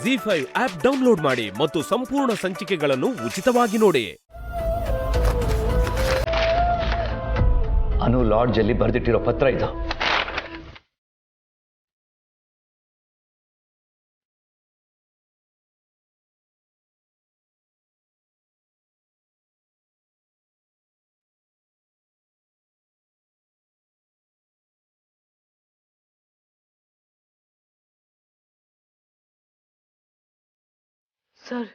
ZEE5 app download ಮಾಡಿ ಮತ್ತು ಸಂಪೂರ್ಣ ಸಂಚಿಕೆಗಳನ್ನು ಉಚಿತವಾಗಿ ನೋಡಿ. ಅನು ಲಾಡ್ಜ್ ಅಲ್ಲಿ ಬರೆದಿಟ್ಟಿರೋ ಪತ್ರ ಇದು. ಸರ್,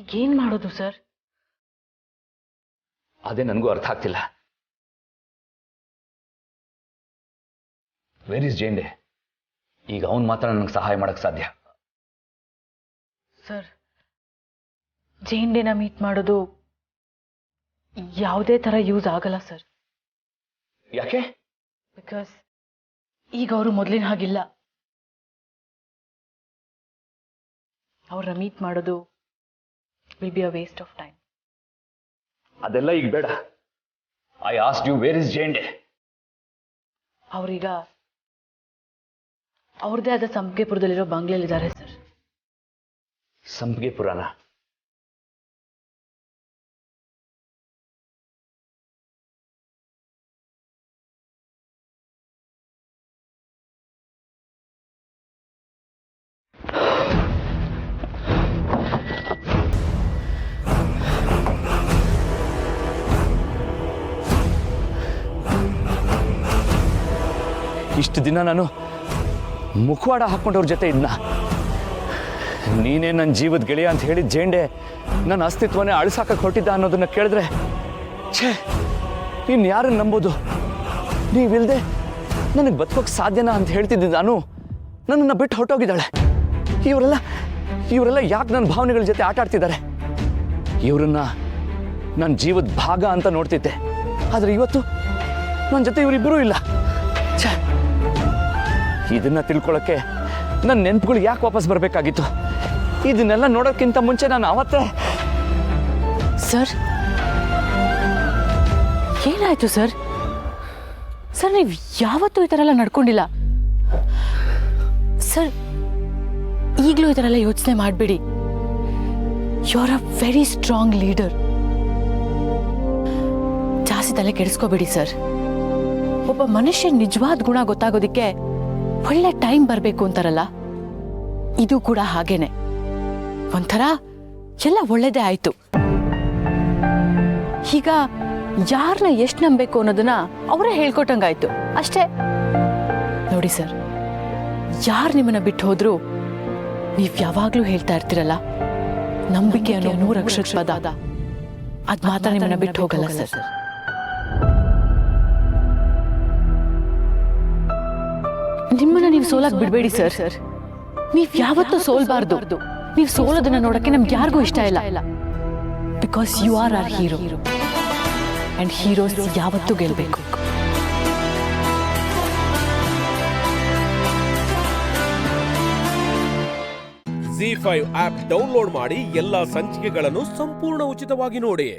ಈಗೇನ್ ಮಾಡೋದು ಸರ್? ಅದೇ ನನಗೂ ಅರ್ಥ ಆಗ್ತಿಲ್ಲ. Where is Jende? ಈಗ ಅವನು ಮಾತ್ರ ನನಗೆ ಸಹಾಯ ಮಾಡಕ್ ಸಾಧ್ಯ. ಸರ್, ಜೇಂಡೆನ ಮೀಟ್ ಮಾಡೋದು ಯಾವುದೇ ತರ ಯೂಸ್ ಆಗಲ್ಲ ಸರ್. ಯಾಕೆ? ಬಿಕಾಸ್ ಈಗ ಅವರು ಮೊದಲಿನ ಹಾಗಿಲ್ಲ. ಅವ್ರ ಮೀಟ್ ಮಾಡೋದು will be a waste of time. ಅದೆಲ್ಲ ಈಗ ಬೇಡ. I asked you where is Jende? ಅವ್ರೀಗ ಅವ್ರದೇ ಆದ ಸಂಪಿಗೆಪುರದಲ್ಲಿರೋ ಬಂಗ್ಲೆಯಲ್ಲಿದ್ದಾರೆ ಸರ್. ಸಂಪಿಗೆಪುರನ? ಇಷ್ಟು ದಿನ ನಾನು ಮುಖವಾಡ ಹಾಕ್ಕೊಂಡವ್ರ ಜೊತೆ ಇದ್ನ. ನೀನೇ ನನ್ನ ಜೀವದ ಗೆಳೆಯ ಅಂತ ಹೇಳಿದ ಜೇಂಡೆ ನನ್ನ ಅಸ್ತಿತ್ವನೇ ಅಳಿಸಾಕಕ್ಕೆ ಹೊರಟಿದ್ದ ಅನ್ನೋದನ್ನ ಕೇಳಿದ್ರೆ, ಛೇ, ನೀನು ಯಾರನ್ನು ನಂಬೋದು? ನೀವಿಲ್ದೆ ನನಗೆ ಬದುಕೋಕೆ ಸಾಧ್ಯನಾ ಅಂತ ಹೇಳ್ತಿದ್ದೆ ನಾನು. ನನ್ನನ್ನು ಬಿಟ್ಟು ಹೊರಟೋಗಿದ್ದಾಳೆ. ಇವರೆಲ್ಲ ಯಾಕೆ ನನ್ನ ಭಾವನೆಗಳ ಜೊತೆ ಆಟ ಆಡ್ತಿದ್ದಾರೆ? ಇವರನ್ನ ನನ್ನ ಜೀವದ ಭಾಗ ಅಂತ ನೋಡ್ತಿದ್ದೆ. ಆದರೆ ಇವತ್ತು ನನ್ನ ಜೊತೆ ಇವರಿಬ್ಬರೂ ಇಲ್ಲ. ಛೇ, ಇದನ್ನ ತಿಳ್ಕೊಳ್ಳೋಕ್ಕೆ ನನ್ನ ನೆನಪುಗಳು ಯಾಕೆ ವಾಪಸ್ ಬರಬೇಕಾಗಿತ್ತು? ಇದನ್ನೆಲ್ಲ ನೋಡೋಕ್ಕಿಂತ ಮುಂಚೆ ನಾನು ಅವತ್ತೇ... ಸರ್, ಏನಾಯ್ತು ಸರ್? ಸರ್, ನೀವು ಯಾವತ್ತೂ ಈ ಥರ ಎಲ್ಲ ನಡ್ಕೊಂಡಿಲ್ಲ ಸರ್. ಈಗಲೂ ಈ ಥರ ಎಲ್ಲ ಯೋಚನೆ ಮಾಡಬೇಡಿ. You are a very strong leader. ಜಾಸ್ತಿ ತಲೆ ಕೆಡಿಸ್ಕೋಬೇಡಿ ಸರ್. ಒಬ್ಬ ಮನುಷ್ಯ ನಿಜವಾದ ಗುಣ ಗೊತ್ತಾಗೋದಿಕ್ಕೆ ಒಳ್ಳೆ ಟೈಮ್ ಬರಬೇಕು ಅಂತಾರಲ್ಲ, ಇದು ಕೂಡ ಹಾಗೇನೆ. ಒಂಥರ ಎಲ್ಲ ಒಳ್ಳೇದೇ ಆಯ್ತು. ಈಗ ಯಾರನ್ನ ಎಷ್ಟು ನಂಬೇಕು ಅನ್ನೋದನ್ನ ಅವರೇ ಹೇಳ್ಕೊಟ್ಟಂಗಾಯ್ತು ಅಷ್ಟೇ. ನೋಡಿ ಸರ್, ಯಾರು ನಿಮ್ಮನ್ನ ಬಿಟ್ಟು ಹೋದ್ರು ನೀವ್ ಯಾವಾಗ್ಲೂ ಹೇಳ್ತಾ ಇರ್ತೀರಲ್ಲ, ನಂಬಿಕೆ ಅನ್ನೋ 3 ಅಕ್ಷರ ಪದ, ಅದ್ ಮಾತ್ರ ನಿಮ್ಮನ್ನ ಬಿಟ್ಟು ಹೋಗಲ್ಲ ಸರ್. ನಿಮ್ಮನ್ನ ನೀವು ಸೋಲಕ್ ಬಿಡ್ಬೇಡಿ ಸರ್. ನೀವ್ ಯಾವತ್ತೂ ಸೋಲ್ಬಾರ್ದು. ನೀವು ಸೋಲೋದನ್ನ ನೋಡಕ್ಕೆ ನಮ್ಗೆ ಯಾರಿಗೂ ಇಷ್ಟ ಇಲ್ಲ. Because you are our hero, and heroes ಯಾವತ್ತೂ ಗೆಲ್ಬೇಕು. ZEE5 ಆಪ್ ಡೌನ್ಲೋಡ್ ಮಾಡಿ ಎಲ್ಲಾ ಸಂಚಿಕೆಗಳನ್ನು ಸಂಪೂರ್ಣ ಉಚಿತವಾಗಿ ನೋಡಿ.